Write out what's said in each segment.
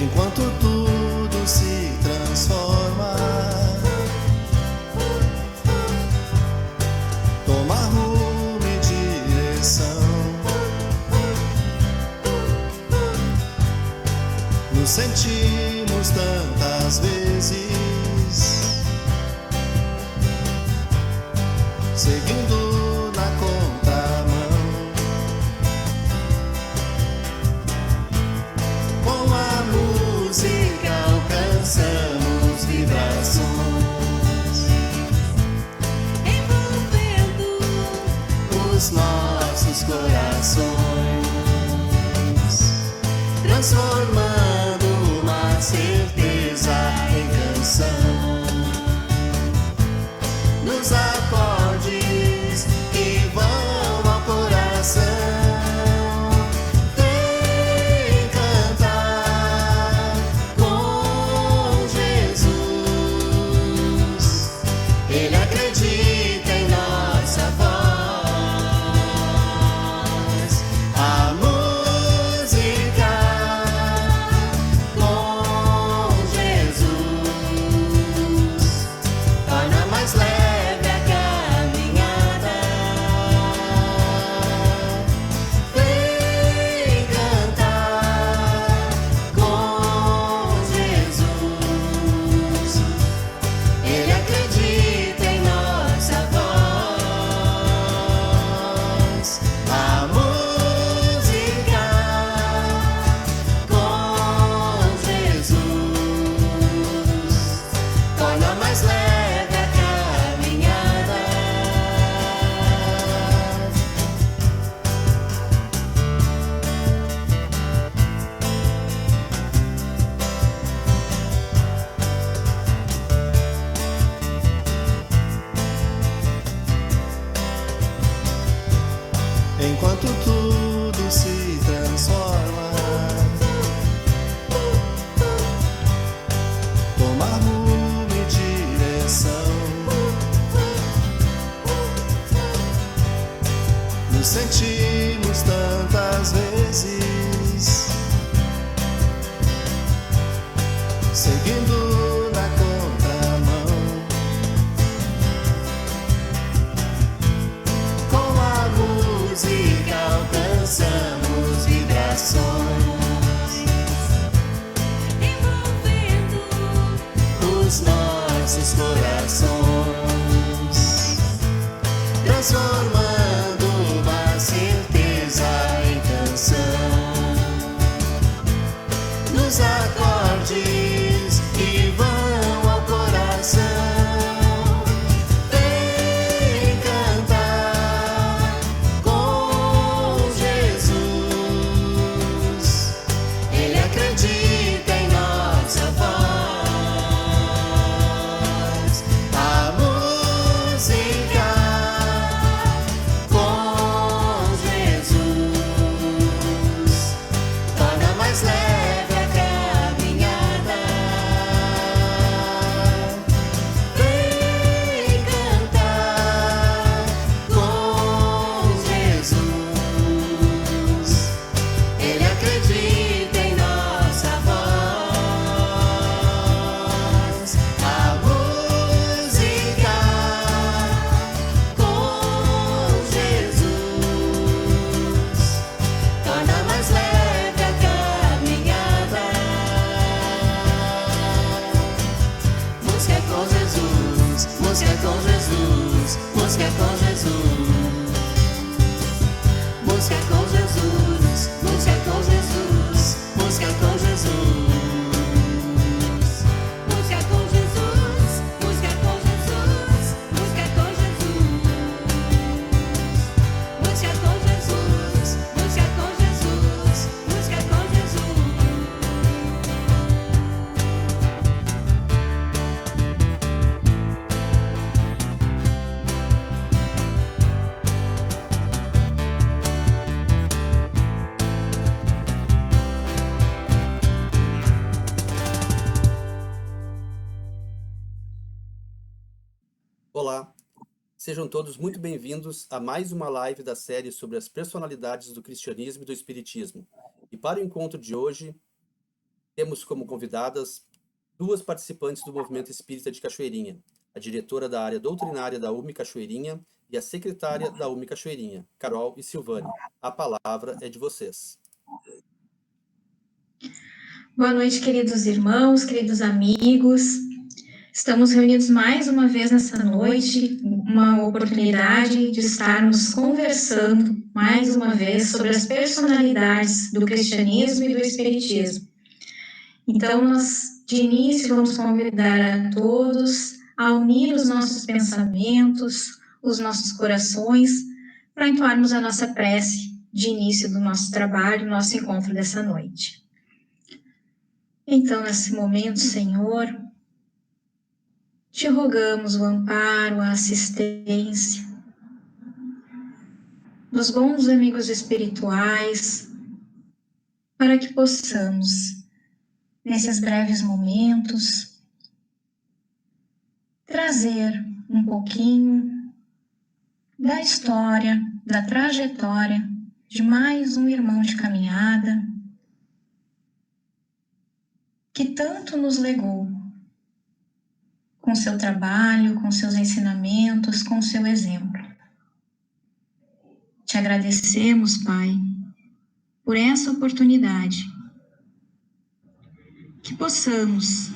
enquanto tudo se transforma. Toma rumo e direção. Nos sentimos tantas vezes seguindo na contramão. Com a música alcançamos vibrações, envolvendo os nossos corações, transformando uma certeza em canção. Nos acordes que vão ao coração, vem cantar com Jesus. Ele acredita em nossa voz. A música com Jesus torna mais leve a caminhada. Vem cantar com Jesus. Ele acredita em nossa voz. A música com Jesus torna mais leve a caminhada. Enquanto tudo se transforma, toma rumo e direção. Nos sentimos tantas vezes seguindo na contramão. Com a música alcançamos vibrações, envolvendo os nossos corações, transformando uma certeza em canção. Nos acordes que vão ao coração, vem cantar com Jesus. Ele acredita em nossa voz. A música com Jesus torna mais leve a caminhada. Vem cantar com Jesus. Ele acredita em nossa voz. A música com Jesus torna mais leve a caminhada. Música com Jesus, música com Jesus, música com Jesus. Música com Jesus, música com Jesus, música com Jesus. música com Jesus, música com Jesus, música com Jesus, música com Jesus, música com Jesus, música com Jesus. Olá, sejam todos muito bem-vindos a mais uma live da série sobre as personalidades do cristianismo e do espiritismo. E para o encontro de hoje, Temos como convidadas duas participantes do Movimento Espírita de Cachoeirinha, a diretora da área doutrinária da UME Cachoeirinha e a secretária da UME Cachoeirinha, Carol e Silvane. A palavra é de vocês. Boa noite, queridos irmãos, queridos amigos. Estamos reunidos mais uma vez nessa noite, uma oportunidade de estarmos conversando mais uma vez sobre as personalidades do cristianismo e do espiritismo. Então, nós, de início, vamos convidar a todos a unir os nossos pensamentos, os nossos corações, para entoarmos a nossa prece de início do nosso trabalho, nosso encontro dessa noite. Então, nesse momento, Senhor, te rogamos o amparo, a assistência dos bons amigos espirituais, para que possamos, nesses breves momentos, trazer um pouquinho da história, da trajetória de mais um irmão de caminhada que tanto nos legou com seu trabalho, com seus ensinamentos, com seu exemplo. Te agradecemos, Pai, por essa oportunidade, que possamos,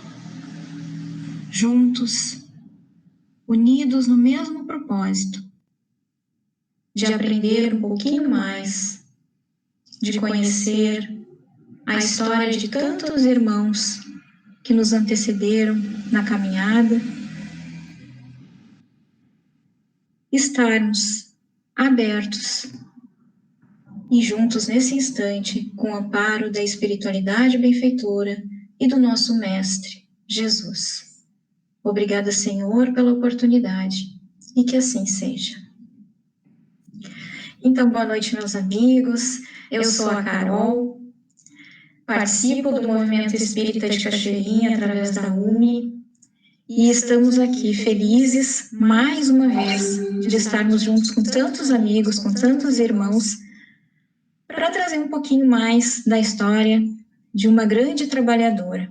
juntos, unidos no mesmo propósito, de aprender um pouquinho mais, de conhecer a história de tantos irmãos que nos antecederam na caminhada, estarmos abertos e juntos nesse instante com o amparo da espiritualidade benfeitora e do nosso Mestre, Jesus. Obrigada, Senhor, pela oportunidade e que assim seja. Então, boa noite, meus amigos. Eu sou a Carol, participo do Movimento Espírita de Cachoeirinha através da UME e estamos aqui felizes, mais uma vez, de estarmos juntos com tantos amigos, com tantos irmãos, para trazer um pouquinho mais da história de uma grande trabalhadora,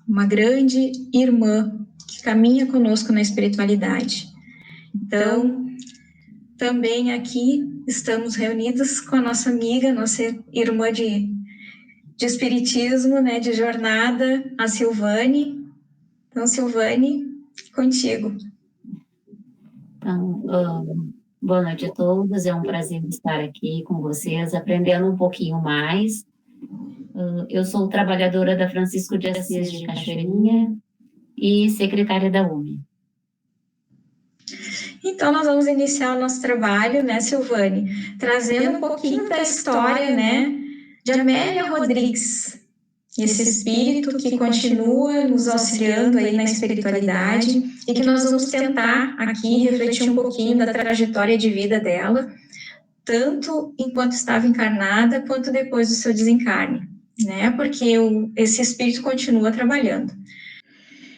uma grande irmã que caminha conosco na espiritualidade. Então, também aqui estamos reunidos com a nossa amiga, nossa irmã de espiritismo, né, de jornada, a Silvane. Então, Silvane, contigo. Então, boa noite a todos, é um prazer estar aqui com vocês, aprendendo um pouquinho mais. Eu sou trabalhadora da Francisco de Assis de Cachoeirinha e secretária da UME. Então, nós vamos iniciar o nosso trabalho, né, Silvane, trazendo um pouquinho da história, né, de Amélia Rodrigues, esse espírito que continua nos auxiliando aí na espiritualidade e que nós vamos tentar aqui refletir um pouquinho da trajetória de vida dela, tanto enquanto estava encarnada, quanto depois do seu desencarne, né, porque esse espírito continua trabalhando.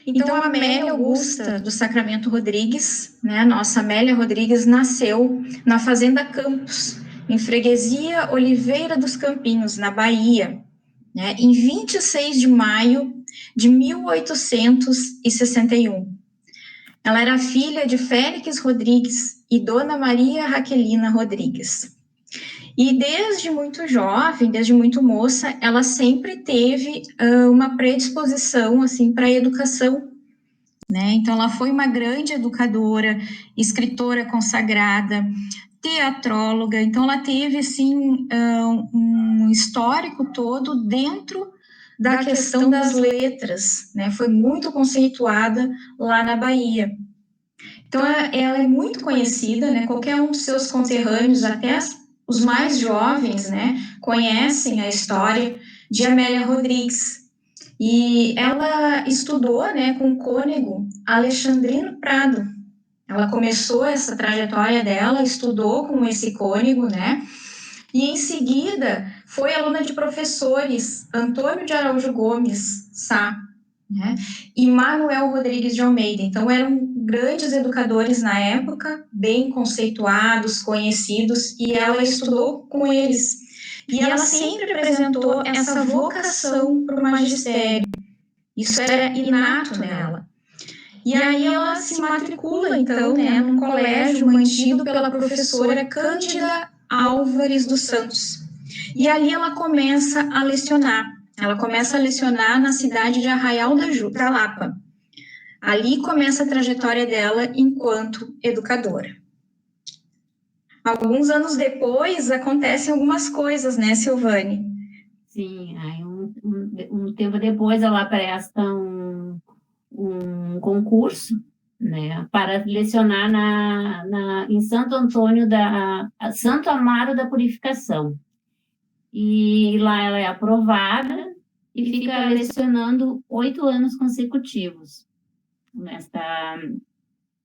Então, a Amélia Augusta do Sacramento Rodrigues, né, nossa Amélia Rodrigues, nasceu na Fazenda Campos, em Freguesia Oliveira dos Campinhos, na Bahia, né, em 26 de maio de 1861. Ela era filha de Félix Rodrigues e Dona Maria Raquelina Rodrigues. E desde muito jovem, desde muito moça, ela sempre teve uma predisposição assim, para a educação, né? Então, ela foi uma grande educadora, escritora consagrada, teatróloga. Então, ela teve assim, um histórico todo dentro da questão das letras, né? Foi muito conceituada lá na Bahia. Então, ela é muito conhecida, né? Qualquer um dos seus conterrâneos, até os mais jovens, né, conhecem a história de Amélia Rodrigues. E ela estudou, né, com o cônego Alexandrino Prado. Ela começou essa trajetória dela, estudou com esse cônego, né, e em seguida foi aluna de professores Antônio de Araújo Gomes Sá, né, e Manuel Rodrigues de Almeida. Então, eram grandes educadores na época, bem conceituados, conhecidos, e ela estudou com eles. E ela sempre apresentou essa vocação para o magistério. Isso era inato nela. E aí ela se matricula, então, né, num colégio mantido pela professora Cândida Álvares dos Santos. E ali ela começa a lecionar. Ela começa a lecionar na cidade de Arraial da Lapa. Ali começa a trajetória dela enquanto educadora. Alguns anos depois, acontecem algumas coisas, né, Silvane? Sim, aí um tempo depois ela presta um concurso, né, para lecionar em Santo Santo Amaro da Purificação. E lá ela é aprovada e fica lecionando 8 anos consecutivos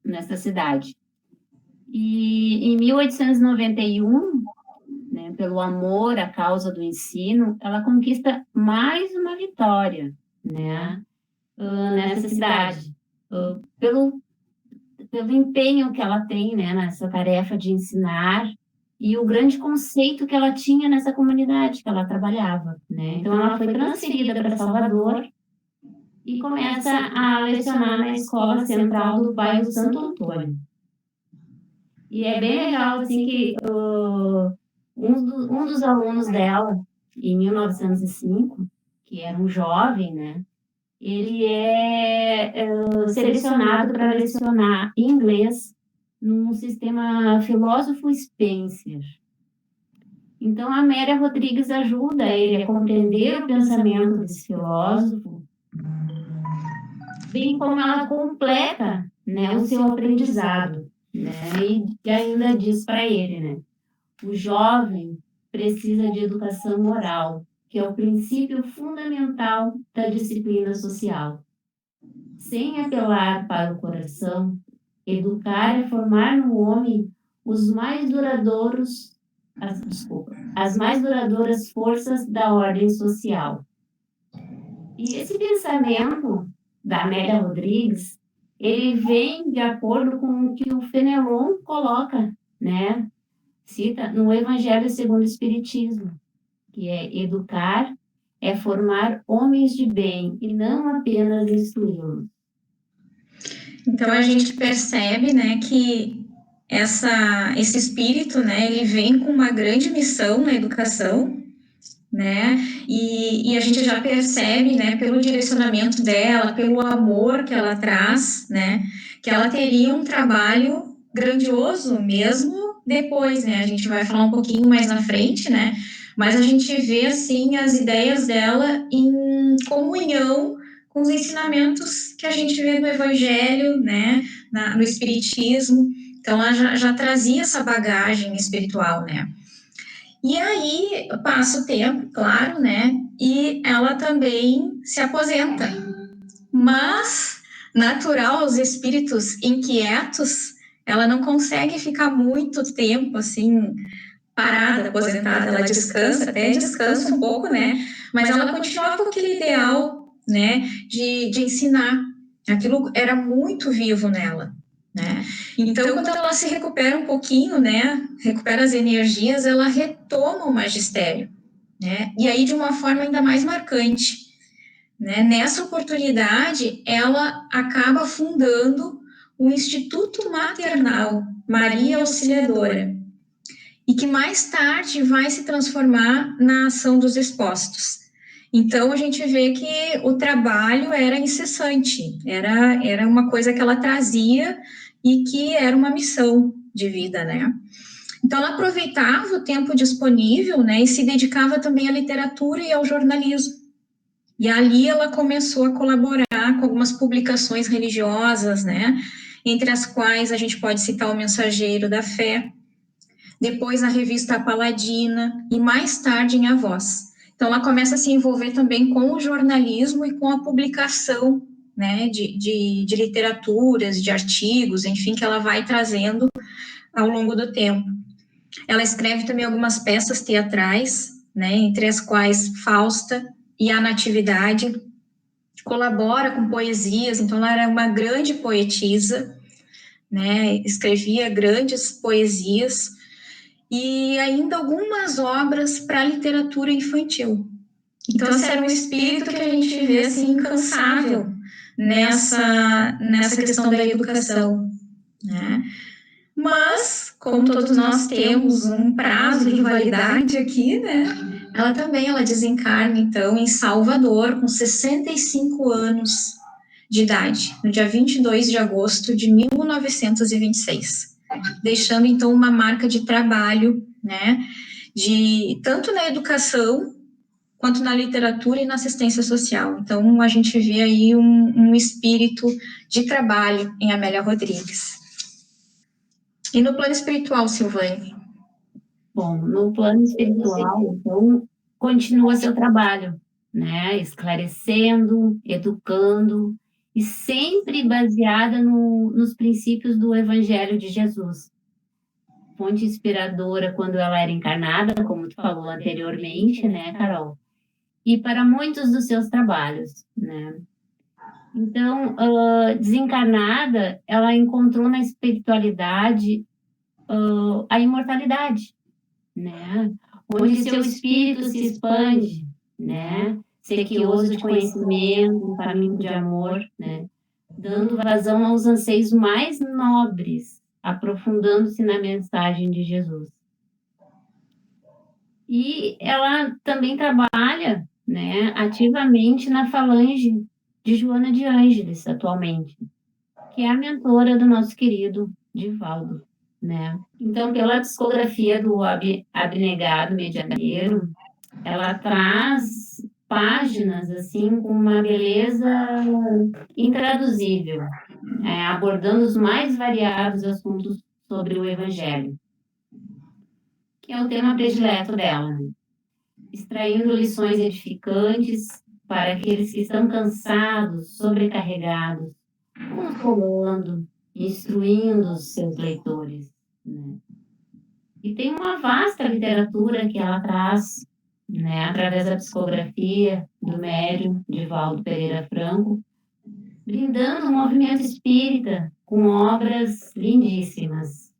nesta cidade. E em 1891, né, pelo amor à causa do ensino, ela conquista mais uma vitória, né, nessa cidade, pelo empenho que ela tem, né, nessa tarefa de ensinar e o grande conceito que ela tinha nessa comunidade que ela trabalhava, né. Então, ela foi transferida para Salvador e começa a lecionar na Escola Central do bairro Santo Antônio. E é bem legal, assim, que um dos alunos dela, em 1905, que era um jovem, né, ele é selecionado para lecionar inglês num sistema filósofo Spencer. Então, a Amélia Rodrigues ajuda ele a compreender o pensamento desse filósofo, bem como ela completa, né, o seu aprendizado, né, e ainda diz para ele, né, o jovem precisa de educação moral, que é o princípio fundamental da disciplina social. Sem apelar para o coração, educar é formar no homem as mais duradouras forças da ordem social. E esse pensamento da Amélia Rodrigues, ele vem de acordo com o que o Fenelon coloca, né? Cita no Evangelho segundo o Espiritismo, que é educar é formar homens de bem e não apenas instruí-los. Então a gente percebe, né, que esse espírito, né, ele vem com uma grande missão na educação, né, e a gente já percebe, né, pelo direcionamento dela, pelo amor que ela traz, né, que ela teria um trabalho grandioso mesmo depois, né, a gente vai falar um pouquinho mais na frente, né, mas a gente vê, assim, as ideias dela em comunhão com os ensinamentos que a gente vê no Evangelho, né, no Espiritismo. Então, ela já trazia essa bagagem espiritual, né. E aí, passa o tempo, claro, né, e ela também se aposenta. Mas, natural aos espíritos inquietos, ela não consegue ficar muito tempo, assim, parada, aposentada, ela descansa, até descansa um pouco, né, mas ela continua com aquele ideal, né, de ensinar. Aquilo era muito vivo nela, né. Então, quando ela se recupera um pouquinho, né, recupera as energias, ela retoma o magistério, né, e aí de uma forma ainda mais marcante, né. Nessa oportunidade, ela acaba fundando o Instituto Maternal Maria Auxiliadora, e que mais tarde vai se transformar na Ação dos Expostos. Então, a gente vê que o trabalho era incessante, era uma coisa que ela trazia e que era uma missão de vida, né? Então, ela aproveitava o tempo disponível, né, e se dedicava também à literatura e ao jornalismo. E ali ela começou a colaborar com algumas publicações religiosas, né, entre as quais a gente pode citar o Mensageiro da Fé, depois a revista A Paladina e mais tarde em A Voz. Então, ela começa a se envolver também com o jornalismo e com a publicação, né, de literaturas, de artigos, enfim, que ela vai trazendo ao longo do tempo. Ela escreve também algumas peças teatrais, né, entre as quais Fausta e A Natividade, colabora com poesias, então ela era uma grande poetisa, né, escrevia grandes poesias, e ainda algumas obras para literatura infantil. Então, esse era um espírito que a gente vê assim, incansável nessa questão da educação, né? Mas, como todos nós temos um prazo de validade aqui, né? Ela desencarna, então, em Salvador, com 65 anos de idade, no dia 22 de agosto de 1926, deixando, então, uma marca de trabalho, né? Tanto na educação, quanto na literatura e na assistência social. Então, a gente vê aí um espírito de trabalho em Amélia Rodrigues. E no plano espiritual, Silvane? Bom, no plano espiritual, então, continua seu trabalho, né? Esclarecendo, educando, e sempre baseada nos princípios do Evangelho de Jesus. Fonte inspiradora quando ela era encarnada, como tu falou anteriormente, né, Carol? E para muitos dos seus trabalhos, né? Então, desencarnada, ela encontrou na espiritualidade a imortalidade, né? Onde seu espírito se expande, né? Sequioso de conhecimento, um caminho de amor, né? Dando vazão aos anseios mais nobres, aprofundando-se na mensagem de Jesus. E ela também trabalha, né, ativamente na falange de Joana de Ângeles, atualmente, que é a mentora do nosso querido Divaldo, né? Então, pela discografia do Abnegado Medianeiro, ela traz páginas, assim, com uma beleza intraduzível, abordando os mais variados assuntos sobre o Evangelho, que é o tema predileto dela, né? Extraindo lições edificantes para aqueles que estão cansados, sobrecarregados, consolando, instruindo os seus leitores, né? E tem uma vasta literatura que ela traz, né, através da psicografia do médium Divaldo Pereira Franco, brindando o movimento espírita com obras lindíssimas.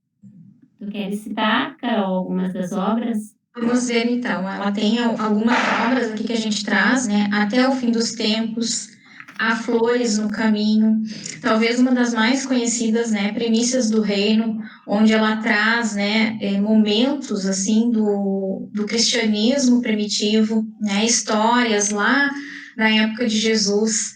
Tu queres citar, Carol, algumas das obras? Vamos ver, então. Ela tem algumas obras aqui que a gente traz, né? Até o Fim dos Tempos, Há Flores no Caminho, talvez uma das mais conhecidas, né? Primícias do Reino, onde ela traz, né, momentos, assim, do cristianismo primitivo, né? Histórias lá na época de Jesus,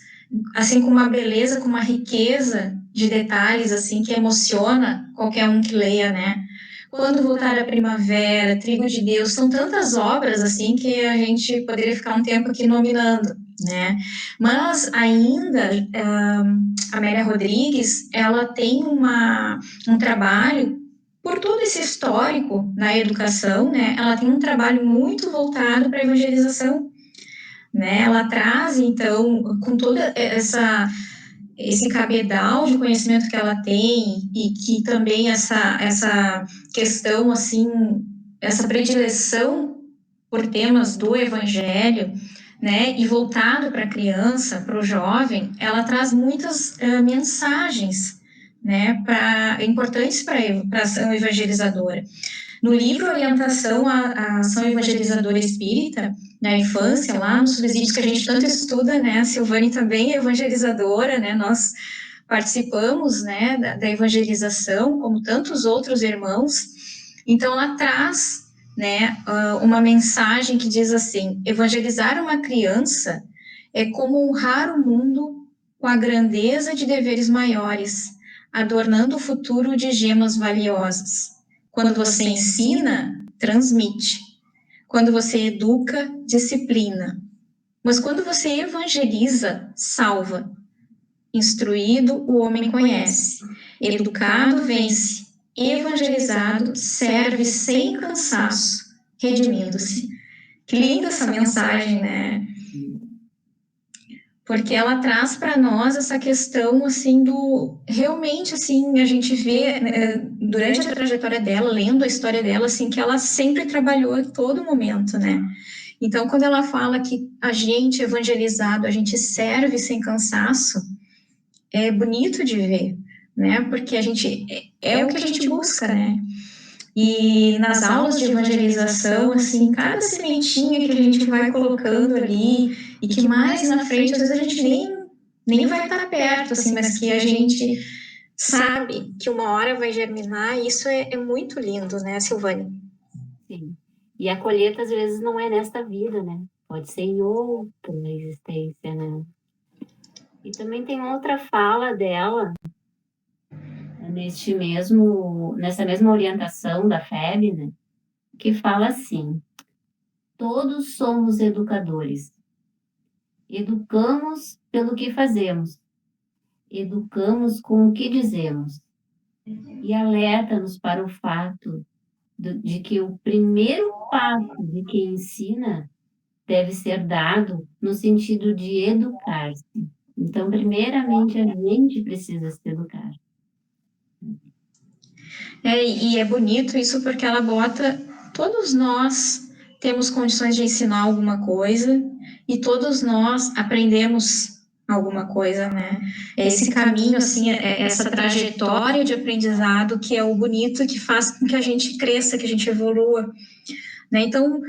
assim, com uma beleza, com uma riqueza de detalhes, assim, que emociona qualquer um que leia, né? Quando Voltar a Primavera, Trigo de Deus, são tantas obras, assim, que a gente poderia ficar um tempo aqui nominando, né? Mas ainda, a Amélia Rodrigues, ela tem um trabalho, por todo esse histórico na educação, né? Ela tem um trabalho muito voltado para a evangelização, né? Ela traz, então, com toda esse cabedal de conhecimento que ela tem e que também essa questão, assim, essa predileção por temas do evangelho, né, e voltado para a criança, para o jovem, ela traz muitas mensagens, né, importantes para a ação evangelizadora. No livro Orientação à Ação Evangelizadora Espírita, na infância, lá nos presídios que a gente tanto estuda, né, a Silvane também é evangelizadora, né, nós participamos, né, da evangelização, como tantos outros irmãos, então ela traz, né, uma mensagem que diz assim: evangelizar uma criança é como honrar o mundo com a grandeza de deveres maiores, adornando o futuro de gemas valiosas. Quando você ensina, transmite. Quando você educa, disciplina. Mas quando você evangeliza, salva. Instruído, o homem conhece. Educado, vence. Evangelizado, serve sem cansaço, redimindo-se. Que linda essa mensagem, né? Porque ela traz para nós essa questão, assim, realmente, assim, a gente vê, durante a trajetória dela, lendo a história dela, assim, que ela sempre trabalhou a todo momento, né? Então, quando ela fala que a gente evangelizado, a gente serve sem cansaço, é bonito de ver, né? Porque a gente, é o que a gente busca, né? E nas aulas de evangelização, assim, cada sementinha que a gente vai colocando ali e que mais na frente, às vezes a gente nem vai estar perto, assim, mas que a gente sabe que uma hora vai germinar, e isso é muito lindo, né, Silvane? Sim. E a colheita, às vezes, não é nesta vida, né? Pode ser em outra existência, né? E também tem outra fala dela, nessa mesma orientação da FEB, né? Que fala assim: todos somos educadores. Educamos pelo que fazemos. Educamos com o que dizemos. E alerta-nos para o fato de que o primeiro passo de quem ensina deve ser dado no sentido de educar-se. Então, primeiramente, a gente precisa se educar. E é bonito isso porque ela bota, todos nós temos condições de ensinar alguma coisa e todos nós aprendemos alguma coisa, né? É esse caminho, assim, essa trajetória de aprendizado que é o bonito, que faz com que a gente cresça, que a gente evolua, né? Então,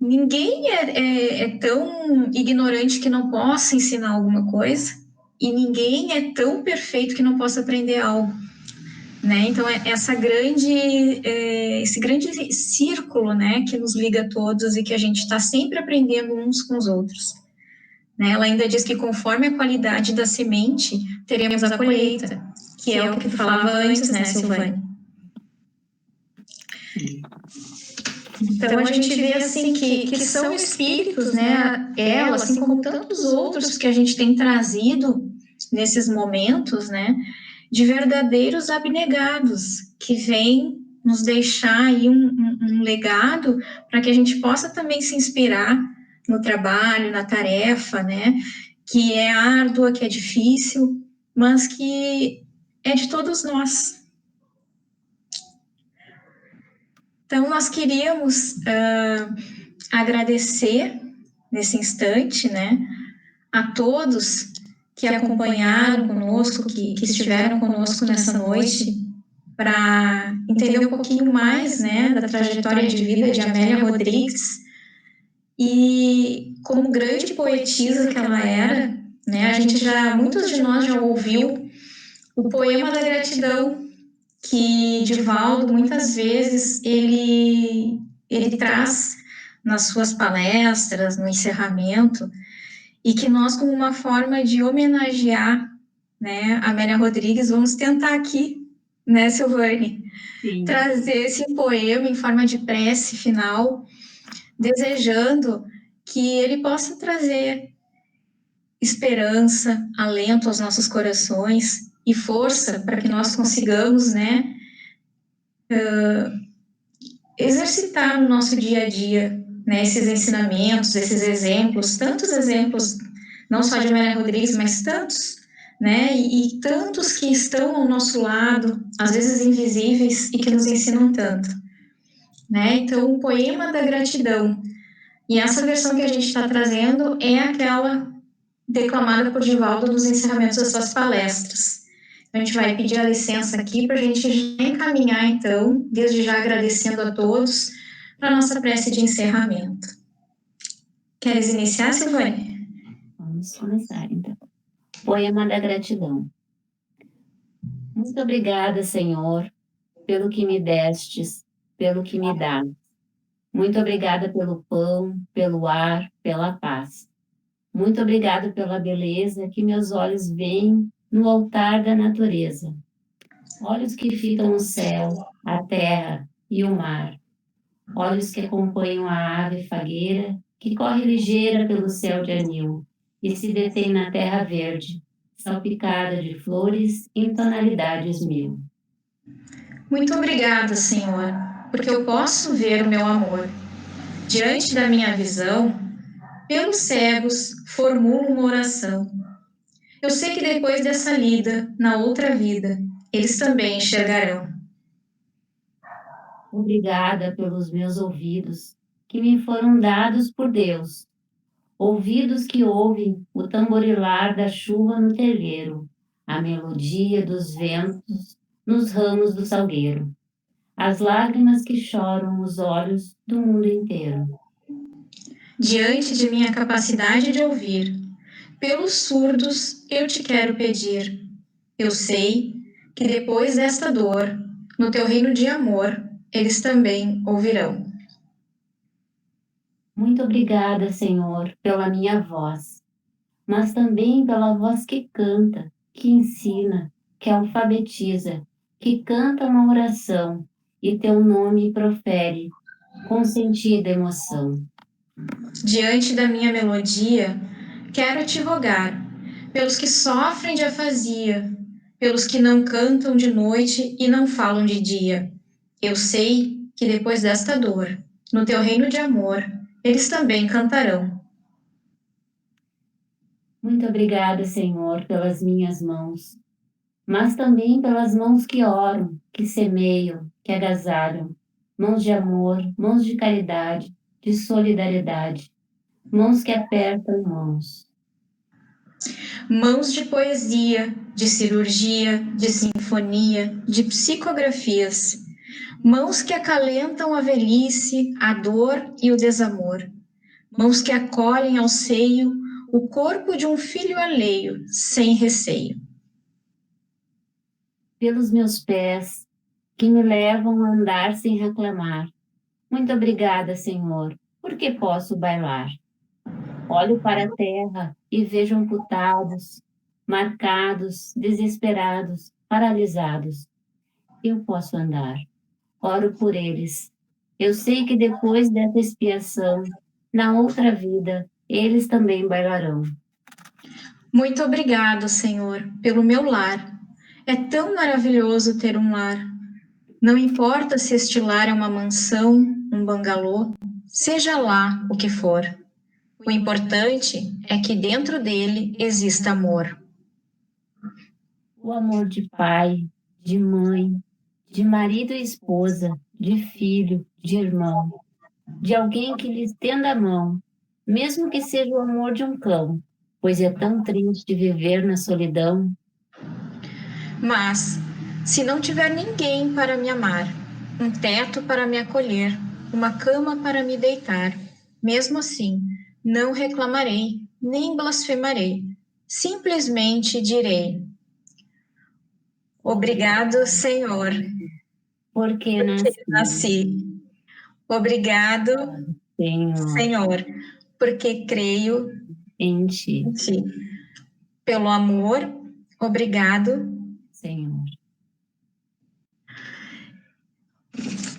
ninguém é tão ignorante que não possa ensinar alguma coisa e ninguém é tão perfeito que não possa aprender algo. Né? Então, esse grande círculo, né, que nos liga a todos e que a gente está sempre aprendendo uns com os outros. Né? Ela ainda diz que conforme a qualidade da semente, teremos a colheita, que é o que tu falava antes, né, Silvane? Então, a gente vê, assim, que são espíritos, né, ela, assim como tantos outros que a gente tem trazido nesses momentos, né, de verdadeiros abnegados, que vêm nos deixar aí um legado para que a gente possa também se inspirar no trabalho, na tarefa, né, que é árdua, que é difícil, mas que é de todos nós. Então, nós queríamos agradecer nesse instante, né, a todos que acompanharam conosco, que estiveram conosco nessa noite, para entender um pouquinho mais, né, da trajetória de vida de Amélia Rodrigues. E como grande poetisa que ela era, né, muitos de nós já ouviu o poema da gratidão, que Divaldo muitas vezes ele traz nas suas palestras, no encerramento, e que nós, como uma forma de homenagear, né, a Amélia Rodrigues, vamos tentar aqui, né, Silvane? Sim. Trazer esse poema em forma de prece final, desejando que ele possa trazer esperança, alento aos nossos corações e força para que nós consigamos, né, exercitar no nosso dia a dia, né, esses ensinamentos, esses exemplos, tantos exemplos, não só de Amélia Rodrigues, mas tantos, né, e tantos que estão ao nosso lado, às vezes invisíveis, e que nos ensinam tanto, né. Então, o poema da gratidão, e essa versão que a gente está trazendo é aquela declamada por Divaldo nos encerramentos das suas palestras. A gente vai pedir a licença aqui para a gente já encaminhar, então, desde já agradecendo a todos, para a nossa prece de encerramento. Queres iniciar, Silvane? Vamos começar, então. Poema da gratidão. Muito obrigada, Senhor, pelo que me destes, pelo que me dás. Muito obrigada pelo pão, pelo ar, pela paz. Muito obrigada pela beleza que meus olhos veem no altar da natureza. Olhos que fitam o céu, a terra e o mar. Olhos que acompanham a ave fagueira que corre ligeira pelo céu de anil e se detém na terra verde, salpicada de flores em tonalidades mil. Muito obrigada, Senhor, porque eu posso ver o meu amor. Diante da minha visão, pelos cegos, formulo uma oração. Eu sei que depois dessa lida, na outra vida, eles também enxergarão. Obrigada pelos meus ouvidos, que me foram dados por Deus. Ouvidos que ouvem o tamborilar da chuva no terreiro, a melodia dos ventos nos ramos do salgueiro. as lágrimas que choram os olhos do mundo inteiro. Diante de minha capacidade de ouvir, pelos surdos eu te quero pedir. Eu sei que depois desta dor, no teu reino de amor, eles também ouvirão. Muito obrigada, Senhor, pela minha voz, mas também pela voz que canta, que ensina, que alfabetiza, que canta uma oração e teu nome profere com sentida emoção. Diante da minha melodia, quero te rogar, pelos que sofrem de afasia, pelos que não cantam de noite e não falam de dia. Eu sei que depois desta dor, no teu reino de amor, eles também cantarão. Muito obrigada, Senhor, pelas minhas mãos, mas também pelas mãos que oram, que semeiam, que agasalham, mãos de amor, mãos de caridade, de solidariedade, mãos que apertam mãos. Mãos de poesia, de cirurgia, de sinfonia, de psicografias. Mãos que acalentam a velhice, a dor e o desamor. Mãos que acolhem ao seio o corpo de um filho alheio, sem receio. Pelos meus pés, que me levam a andar sem reclamar. Muito obrigada, Senhor, porque posso bailar. Olho para a terra e vejo amputados, marcados, desesperados, paralisados. Eu posso andar. Oro por eles. Eu sei que depois dessa expiação, na outra vida, eles também bailarão. Muito obrigado, Senhor, pelo meu lar. É tão maravilhoso ter um lar. Não importa se este lar é uma mansão, um bangalô, seja lá o que for. O importante é que dentro dele exista amor. O amor de pai, de mãe, de marido e esposa, de filho, de irmão, de alguém que lhe estenda a mão, mesmo que seja o amor de um cão, pois é tão triste viver na solidão. Mas, se não tiver ninguém para me amar, um teto para me acolher, uma cama para me deitar, mesmo assim, não reclamarei, nem blasfemarei. Simplesmente direi: obrigado, Senhor, Porque nasci. Obrigado, Senhor, Senhor, porque creio em ti, em ti. Pelo amor, obrigado. Senhor.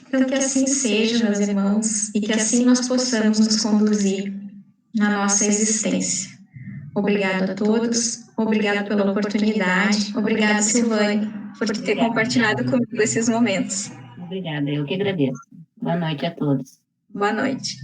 Então, que assim seja, meus irmãos, e que assim nós possamos nos conduzir na nossa existência. Obrigado a todos, obrigado pela oportunidade, obrigado, Silvane, por ter compartilhado comigo esses momentos. Obrigada, eu que agradeço. Boa noite a todos. Boa noite.